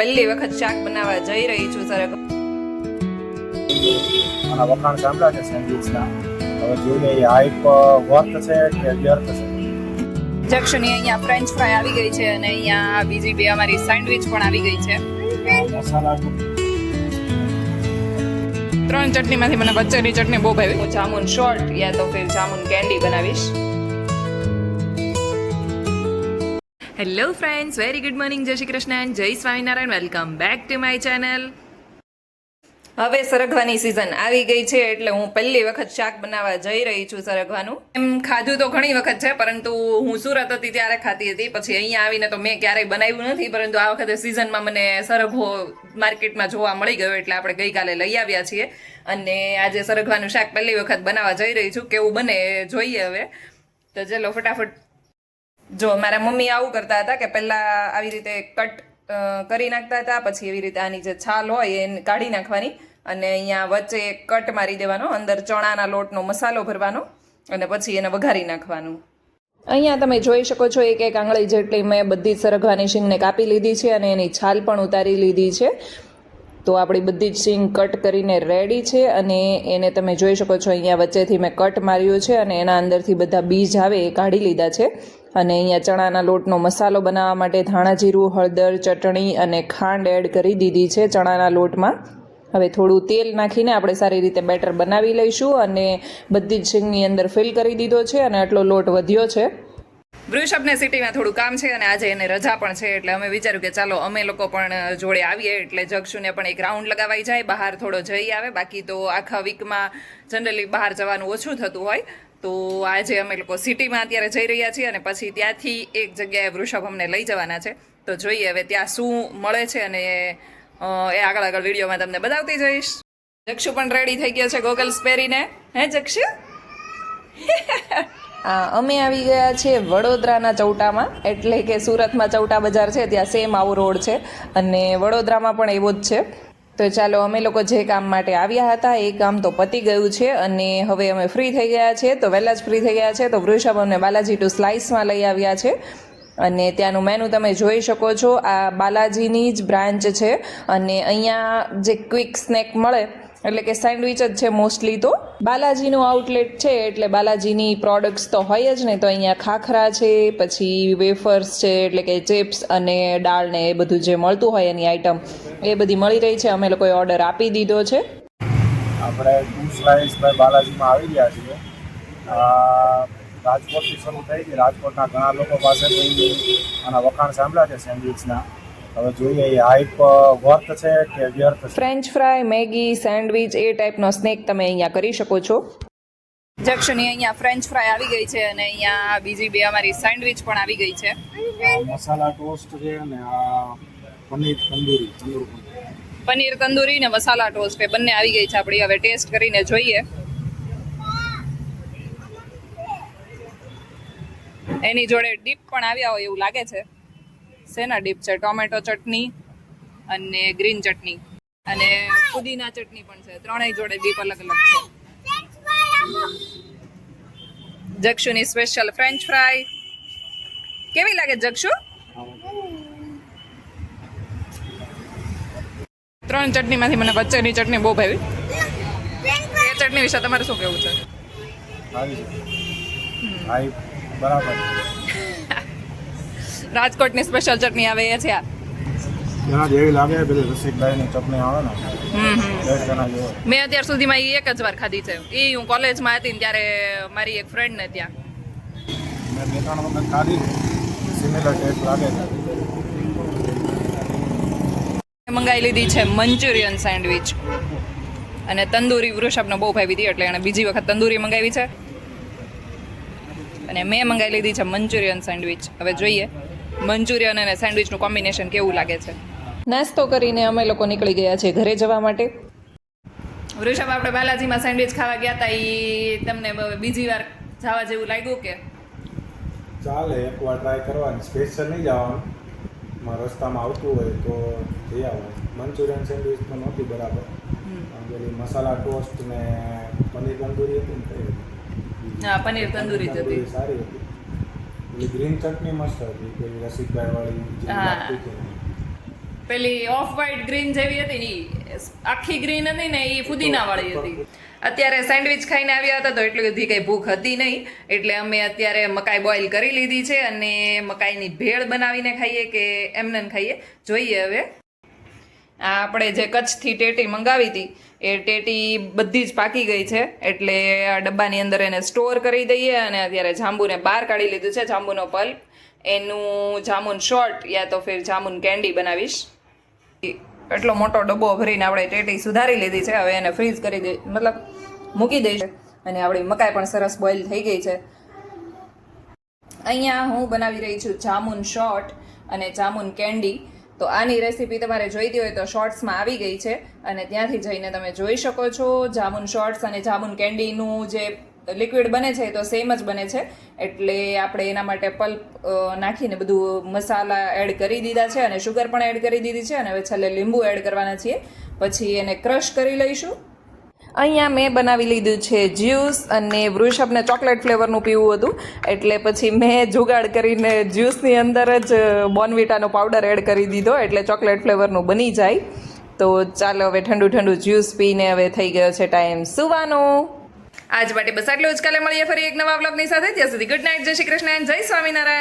પહેલી વખત શાક બનાવવા જઈ રહી છું સરગ. આના વખાણ સાંભળ્યા છે સેન્ડવિચના. હવે જોઈએ એ હાઈપ વર્થ છે કે વ્યર્થ છે. જક્ષની અહીંયા ફ્રેન્ચ ફ્રાય આવી ગઈ છે અને અહીંયા બીજી બે અમારી સેન્ડવિચ પણ આવી ગઈ છે. મસાલા 3 ચટણીમાંથી મને વચ્ચેની ચટણી બહુ ભાવી. હું જામુન શોર્ટ યા તો ફિર જામુન કેન્ડી બનાવીશ. Hello friends, very good morning, જય શ્રી કૃષ્ણ એન્ડ જય Swaminarayan. Welcome back to my channel. હવે સરગવાની સિઝન આવી ગઈ છે એટલે હું પહેલી વખત શાક બનાવવા જઈ રહી છું સરગવાનું. એમ ખાધું તો ઘણી વખત છે, પરંતુ હું સુરત હતી ત્યારે ખાતી હતી. પછી અહીંયા આવીને તો મેં ક્યારેય બનાવ્યું નથી, પરંતુ આ વખતે સિઝનમાં મને સરગવો માર્કેટમાં જોવા મળી ગયો એટલે આપણે ગઈકાલે લઈ આવ્યા છીએ અને આજે સરગવાનું શાક પહેલી વખત બનાવવા જઈ રહી છું. કેવું બને જોઈએ હવે. તો ચલો ફટાફટ. જો મારા મમ્મી આવું કરતા હતા કે પહેલાં આવી રીતે કટ કરી નાખતા હતા, પછી એવી રીતે આની જે છાલ હોય એ કાઢી નાખવાની અને અહીંયા વચ્ચે એક કટ મારી દેવાનો, અંદર ચણાના લોટનો મસાલો ભરવાનો અને પછી એને વઘારી નાખવાનું. અહીંયા તમે જોઈ શકો છો એક એક આંગળી જેટલી મેં બધી જ સરગવાની શીંગને કાપી લીધી છે અને એની છાલ પણ ઉતારી લીધી છે. તો આપણી બધી જ શીંગ કટ કરીને રેડી છે અને એને તમે જોઈ શકો છો અહીંયા વચ્ચેથી મેં કટ માર્યું છે અને એના અંદરથી બધા બીજ આવે એ કાઢી લીધા છે. અને અહીંયા ચણાના લોટનો મસાલો બનાવવા માટે ધાણા જીરું, હળદર, ચટણી અને ખાંડ એડ કરી દીધી છે ચણાના લોટમાં. હવે થોડું તેલ નાખીને આપણે સારી રીતે બેટર બનાવી લઈશું અને બધી જ શીંગની અંદર ફિલ કરી દીધો છે અને આટલો લોટ વધ્યો છે. વૃષભને સિટીમાં થોડું કામ છે અને આજે એને રજા પણ છે એટલે અમે વિચાર્યું કે ચાલો અમે લોકો પણ જોડે આવીએ, એટલે જક્ષુને પણ એક રાઉન્ડ લગાવાઈ જાય, બહાર થોડો જઈ આવે. બાકી તો આખા વીકમાં જનરલી બહાર જવાનું ઓછું થતું હોય. તો આજે અમે લોકો સિટીમાં અત્યારે જઈ રહ્યા છીએ અને પછી ત્યાંથી એક જગ્યાએ વૃષભ અમને લઈ જવાના છે. તો જોઈએ હવે ત્યાં શું મળે છે અને એ આગળ વિડીયોમાં તમને બતાવતી જઈશ. જક્ષુ પણ રેડી થઈ ગયો છે ગોગલ્સ પહેરીને. હે જક્ષુ? અમે આવી ગયા છીએ વડોદરાના ચૌટામાં, એટલે કે સુરતમાં ચૌટા બજાર છે ત્યાં સેમ આવો રોડ છે અને વડોદરામાં પણ એવો જ છે. તો ચાલો અમે લોકો જે કામ માટે આવ્યા હતા એ કામ તો પતી ગયું છે અને હવે અમે ફ્રી થઈ ગયા છીએ. તો વહેલા જ ફ્રી થઈ ગયા છે તો વૃષભ અમને બાલાજી ટુ સ્લાઇસમાં લઈ આવ્યા છે અને ત્યાંનું મેનુ તમે જોઈ શકો છો. આ બાલાજીની જ બ્રાન્ચ છે અને અહીંયા જે ક્વિક સ્નેક મળે એટલે કે સેન્ડવિચ જ છે મોસ્ટલી. તો બાલાજીનું આઉટલેટ છે એટલે બાલાજીની પ્રોડક્ટ્સ તો હોય જ ને. તો અહીંયા ખાખરા છે, પછી વેફર્સ છે એટલે કે ચિપ્સ અને દાળ ને એ બધું જે મળતું હોય એની આઈટમ એ બધી મળી રહી છે. અમે લોકોએ ઓર્ડર આપી દીધો છે. આપણે 2 સ્લાઇસ બાય બાલાજીમાં આવી ગયા છીએ. રાજકોટથી શરૂ થઈ ગઈ. રાજકોટના ઘણા લોકો પાસેથી આના વખાણ સાંભળ્યા છે સેન્ડવિચના. હવે જોઈએ એ હાઈપ વર્થ છે કે વ્યર્થ છે. ફ્રેન્ચ ફ્રાય, મેગી, સેન્ડવિચ એ ટાઈપનો સ્નેક તમે અહીંયા કરી શકો છો. જક્ષની અહીંયા ફ્રેન્ચ ફ્રાય આવી ગઈ છે અને અહીંયા બીજી બે અમારી સેન્ડવિચ પણ આવી ગઈ છે. મસાલા ટોસ્ટ છે અને આ પનીર તંદૂરી ને મસાલા ટોસ્ટ એ બંને આવી ગઈ છે આપણી. હવે ટેસ્ટ કરીને જોઈએ. એની જોડે ડીપ પણ આવ્યા હોય એવું લાગે છે. શેના ડીપ છે? ટોમેટો ચટણી અને ગ્રીન ચટણી અને પુદીના ચટણી પણ છે. ત્રણેય જોડે ડીપ અલગ અલગ છે. જક્ષુની સ્પેશિયલ ફ્રેન્ચ ફ્રાય કેવી લાગે જક્ષુ? 3 ચટણીમાંથી મને વચ્ચેની ચટણી બહુ ભાવી. એ ચટણી વિશે તમારે શું કહેવું છે? બરાબર. રાજકોટની સ્પેશિયલ ચટણી આવે એ છે આ. એના જેવી લાગે પેલી રસિકભાઈની ચટણી આવે ને. મેં અત્યાર સુધીમાં એ એક જ વાર ખાધી છે. એ હું કોલેજમાં હતી ને ત્યારે મારી એક ફ્રેન્ડને ત્યાં મેં 2-3 વખત ખાધી. સિમિલર ટેસ્ટ લાગે છે. મંગાવી લીધી છે મંચુરિયન સેન્ડવિચ અને તંદૂરી વૃષભને બહુ ભાવી હતી એટલે એણે બીજી વખત તંદૂરી મંગાવી છે અને મેં મંગાવી લીધી છે મંચુરિયન સેન્ડવિચ. હવે જોઈએ મંચુરિયન અને સેન્ડવિચનું કોમ્બિનેશન કેવું લાગે છે. નાસ્તો કરીને અમે લોકો નીકળી ગયા છીએ ઘરે જવા માટે. વૃષભ, આપણે બાલાજીમાં સેન્ડવિચ ખાવા ગયા હતા, એ તમને બીજી વાર જવા જેવું લાગ્યું કે? ચાલે, એકવાર ટ્રાય કરવાની. સ્પેશિયલ નહીં જવાનું, રસ્તામાં આવતું હોય તો જઈ આવવાનું. મંચુરિયન સેન્ડવિચ તો નહોતી બરાબર. પેલી મસાલા ટોસ્ટ ને પનીર તંદૂરી હતી ને કઈ? હા, પનીર તંદૂરી જ હતી. સારી હતી. પેલી ગ્રીન ચટણી મસ્ત હતી, પેલી રસિકભાઈ વાળી. પેલી ઓફ વ્હાઈટ ગ્રીન જેવી હતી ને ઈ આખી ગ્રીન હતી ને એ ફુદીના વાળી હતી. અત્યારે સેન્ડવિચ ખાઈને આવ્યા હતા તો એટલી બધી કંઈ ભૂખ હતી નહીં, એટલે અમે અત્યારે મકાઈ બોઇલ કરી લીધી છે અને મકાઈની ભેળ બનાવીને ખાઈએ કે એમને ખાઈએ જોઈએ હવે. આ આપણે જે કચ્છથી ટેટી મંગાવી હતી એ ટેટી બધી જ પાકી ગઈ છે, એટલે આ ડબ્બાની અંદર એને સ્ટોર કરી દઈએ. અને અત્યારે જાંબુને બહાર કાઢી લીધું છે, જાંબુનો પલ્પ. એનું જામુન શોર્ટ યા તો ફિર જામુન કેન્ડી બનાવીશ. એટલો મોટો ડબ્બો ભરીને આપણે ટેટી સુધારી લીધી છે. હવે એને ફ્રીઝ કરી દઈ, મતલબ મૂકી દઈશ. અને આપણી મકાઈ પણ સરસ બોઇલ થઈ ગઈ છે. અહીંયા હું બનાવી રહી છું જામુન શોર્ટ અને જામુન કેન્ડી. તો આની રેસીપી તમારે જોઈતી હોય તો શોર્ટ્સમાં આવી ગઈ છે અને ત્યાંથી જઈને તમે જોઈ શકો છો. જામુન શોર્ટ્સ અને જામુન કેન્ડીનું જે લિક્વિડ બને છે તો સેમ જ બને છે, એટલે આપણે એના માટે પલ્પ નાખીને બધું મસાલા એડ કરી દીધા છે અને શુગર પણ એડ કરી દીધી છે. અને હવે છેલ્લે લીંબુ એડ કરવાના છીએ, પછી એને ક્રશ કરી લઈશું. અહીંયા મેં બનાવી લીધું છે જ્યુસ અને વૃષભને ચોકલેટ ફ્લેવરનું પીવું હતું, એટલે પછી મેં જુગાડ કરીને જ્યુસની અંદર જ બોર્નવિટાનો પાવડર એડ કરી દીધો, એટલે ચોકલેટ ફ્લેવરનું બની જાય. તો ચાલો હવે ઠંડુ ઠંડુ જ્યુસ પીને હવે થઈ ગયો છે ટાઈમ સુવાનો. આજ માટે બસ આટલું જ. કાલે મળીએ ફરી એક નવા વ્લોગની સાથે. ત્યાં સુધી ગુડ નાઇટ, જય શ્રી કૃષ્ણ, જય સ્વામિનારાયણ.